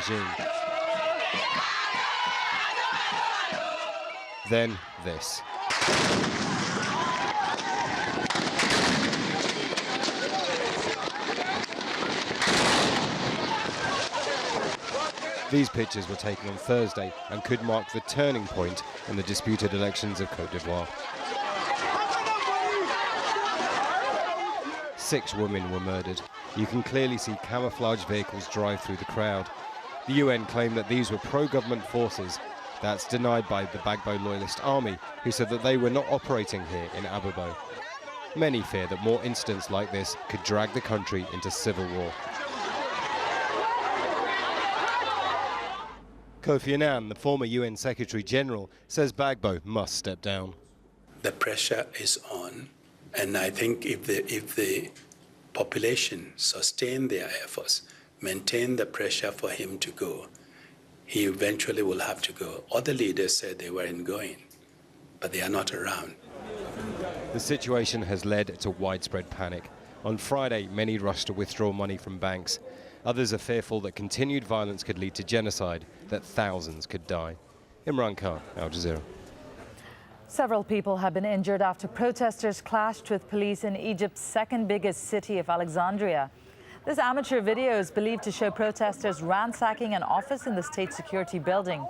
regime. Then this. These pictures were taken on Thursday and could mark the turning point in the disputed elections of Côte d'Ivoire. 6 women were murdered. You can clearly see camouflage vehicles drive through the crowd. The UN claimed that these were pro-government forces. That's denied by the Gbagbo loyalist army, who said that they were not operating here in Abobo. Many fear that more incidents like this could drag the country into civil war. Kofi Annan, the former UN Secretary General, says Gbagbo must step down. The pressure is on, and I think if the population sustain their efforts, maintain the pressure for him to go, he eventually will have to go. Other leaders said they weren't going, but they are not around. The situation has led to widespread panic. On Friday, many rushed to withdraw money from banks. Others are fearful that continued violence could lead to genocide, that thousands could die. Imran Khan, Al Jazeera. Several people have been injured after protesters clashed with police in Egypt's second biggest city of Alexandria. This amateur video is believed to show protesters ransacking an office in the state security building.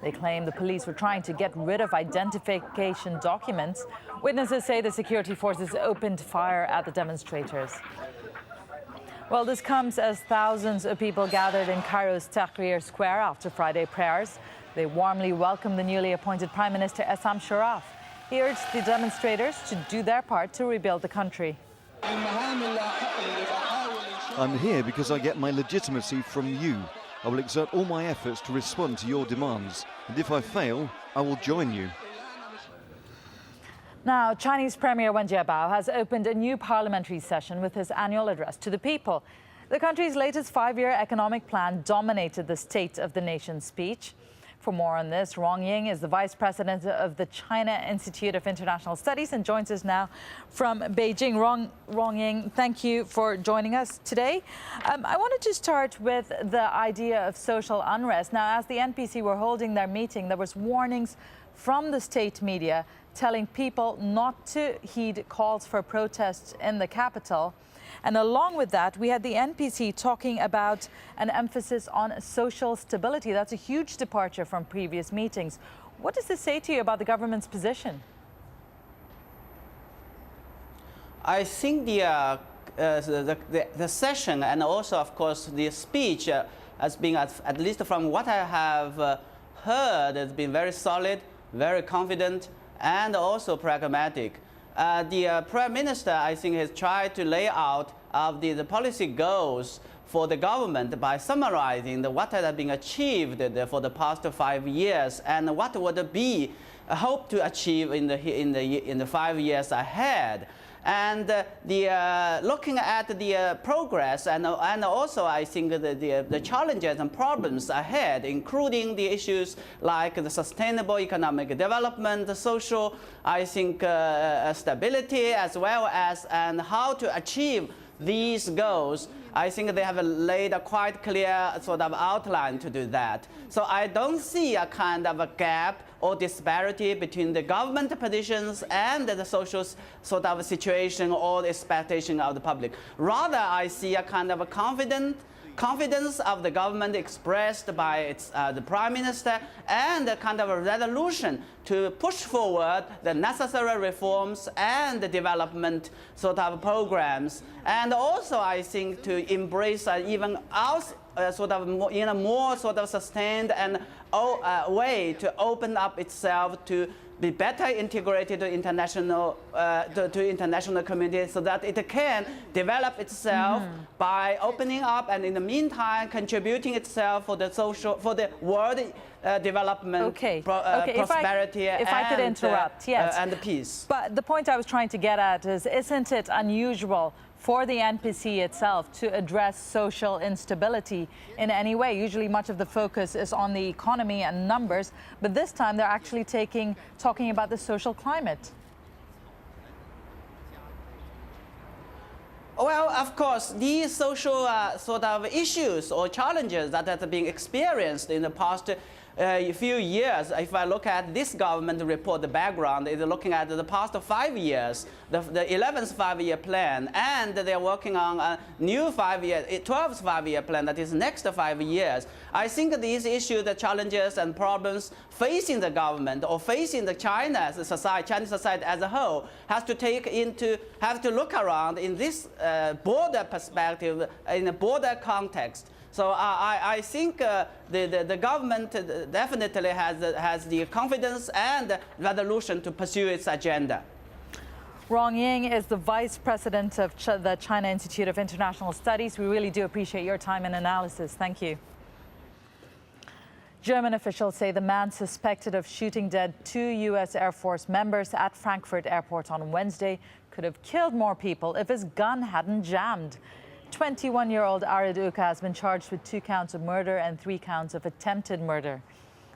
They claim the police were trying to get rid of identification documents. Witnesses say the security forces opened fire at the demonstrators. Well, this comes as thousands of people gathered in Cairo's Tahrir Square after Friday prayers. They warmly welcomed the newly appointed Prime Minister Essam Sharaf. He urged the demonstrators to do their part to rebuild the country. I'm here because I get my legitimacy from you. I will exert all my efforts to respond to your demands. And if I fail, I will join you. Now, Chinese Premier Wen Jiabao has opened a new parliamentary session with his annual address to the people. The country's latest 5-year economic plan dominated the State of the Nation speech. For more on this, Rong Ying is the vice president of the China Institute of International Studies and joins us now from Beijing. Rong Ying, thank you for joining us today. I wanted to start with the idea of social unrest. Now, as the NPC were holding their meeting, there was warnings from the state media telling people not to heed calls for protests in the capital. And along with that, we had the NPC talking about an emphasis on social stability. That's a huge departure from previous meetings. What does this say to you about the government's position? I think the session and also, of course, the speech has been, at least from what I have heard, has been very solid, very confident, and also pragmatic. The Prime Minister, I think, has tried to lay out the policy goals for the government by summarizing what has been achieved for the past 5 years and what would be hoped to achieve in the 5 years ahead. And looking at the progress and also I think the challenges and problems ahead, including the issues like the sustainable economic development, the social, I think, stability, as well as and how to achieve these goals, I think they have laid a quite clear sort of outline to do that. So I don't see a kind of a gap or disparity between the government positions and the social sort of situation or the expectation of the public. Rather, I see a kind of a confidence of the government expressed by the Prime Minister and a kind of a resolution to push forward the necessary reforms and the development sort of programs. And also, I think, to embrace even sort of in a more sort of sustained and way to open up itself to be better integrated to international community, so that it can develop itself by opening up and in the meantime contributing itself for the social, for the world development, prosperity, if I could interrupt, yes, and peace. But the point I was trying to get at is, isn't it unusual for the NPC itself to address social instability in any way? Usually much of the focus is on the economy and numbers, but this time they're actually talking about the social climate. Well, of course, these social sort of issues or challenges that have been experienced in the past few years, if I look at this government report, the background is looking at the past 5 years, the 11th five-year plan, and they're working on a new 12th five-year plan that is next 5 years. I think these issues, the challenges and problems facing the government or facing the Chinese society as a whole have to look around in this border perspective, in a border context. So I think the government definitely has the confidence and resolution to pursue its agenda. Rong Ying is the Vice President of the China Institute of International Studies. We really do appreciate your time and analysis. Thank you. German officials say the man suspected of shooting dead 2 U.S. Air Force members at Frankfurt Airport on Wednesday could have killed more people if his gun hadn't jammed. 21-year-old Arid Uka has been charged with 2 counts of murder and 3 counts of attempted murder.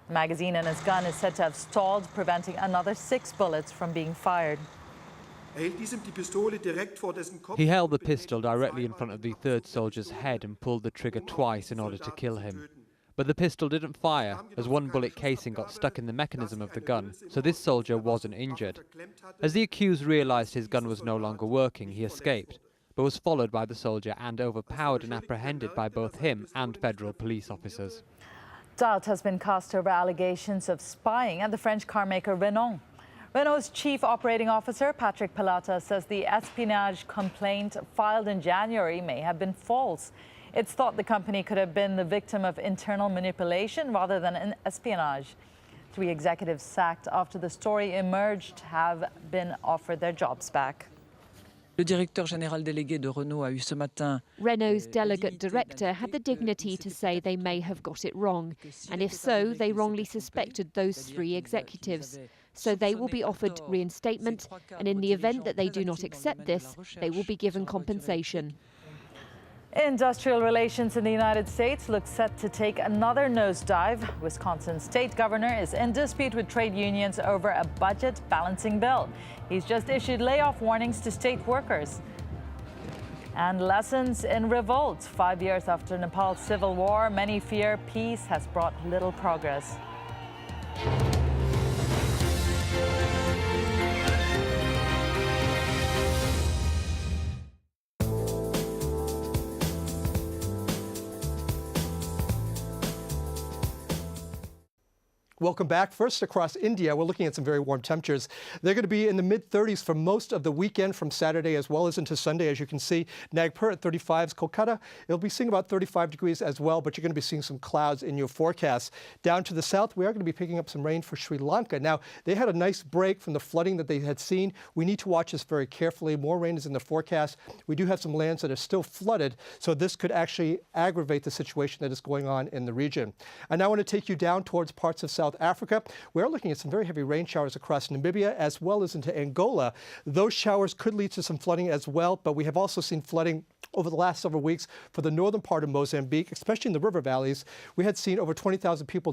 The magazine in his gun is said to have stalled, preventing another 6 bullets from being fired. He held the pistol directly in front of the third soldier's head and pulled the trigger twice in order to kill him. But the pistol didn't fire, as 1 bullet casing got stuck in the mechanism of the gun, so this soldier wasn't injured. As the accused realized his gun was no longer working, he escaped, but was followed by the soldier and overpowered and apprehended by both him and federal police officers. Doubt has been cast over allegations of spying at the French carmaker Renault. Renault's chief operating officer, Patrick Pelata, says the espionage complaint filed in January may have been false. It's thought the company could have been the victim of internal manipulation rather than an espionage. 3 executives sacked after the story emerged have been offered their jobs back. Le directeur général délégué de Renault a eu ce matin. Renault's delegate director had the dignity to say they may have got it wrong, and if so, they wrongly suspected those 3 executives. So they will be offered reinstatement, and in the event that they do not accept this, they will be given compensation. Industrial relations in the United States look set to take another nosedive. Wisconsin's state governor is in dispute with trade unions over a budget balancing bill. He's just issued layoff warnings to state workers. And lessons in revolt. 5 years after Nepal's civil war, many fear peace has brought little progress. Welcome back. First, across India, we're looking at some very warm temperatures. They're going to be in the mid-30s for most of the weekend, from Saturday as well as into Sunday. As you can see, Nagpur at 35s. Kolkata, it'll be seeing about 35 degrees as well, but you're going to be seeing some clouds in your forecast. Down to the south, we are going to be picking up some rain for Sri Lanka. Now, they had a nice break from the flooding that they had seen. We need to watch this very carefully. More rain is in the forecast. We do have some lands that are still flooded, so this could actually aggravate the situation that is going on in the region. I now want to take you down towards parts of South Africa. We're looking at some very heavy rain showers across Namibia as well as into Angola. Those showers could lead to some flooding as well, but we have also seen flooding over the last several weeks for the northern part of Mozambique, especially in the river valleys. We had seen over 20,000 people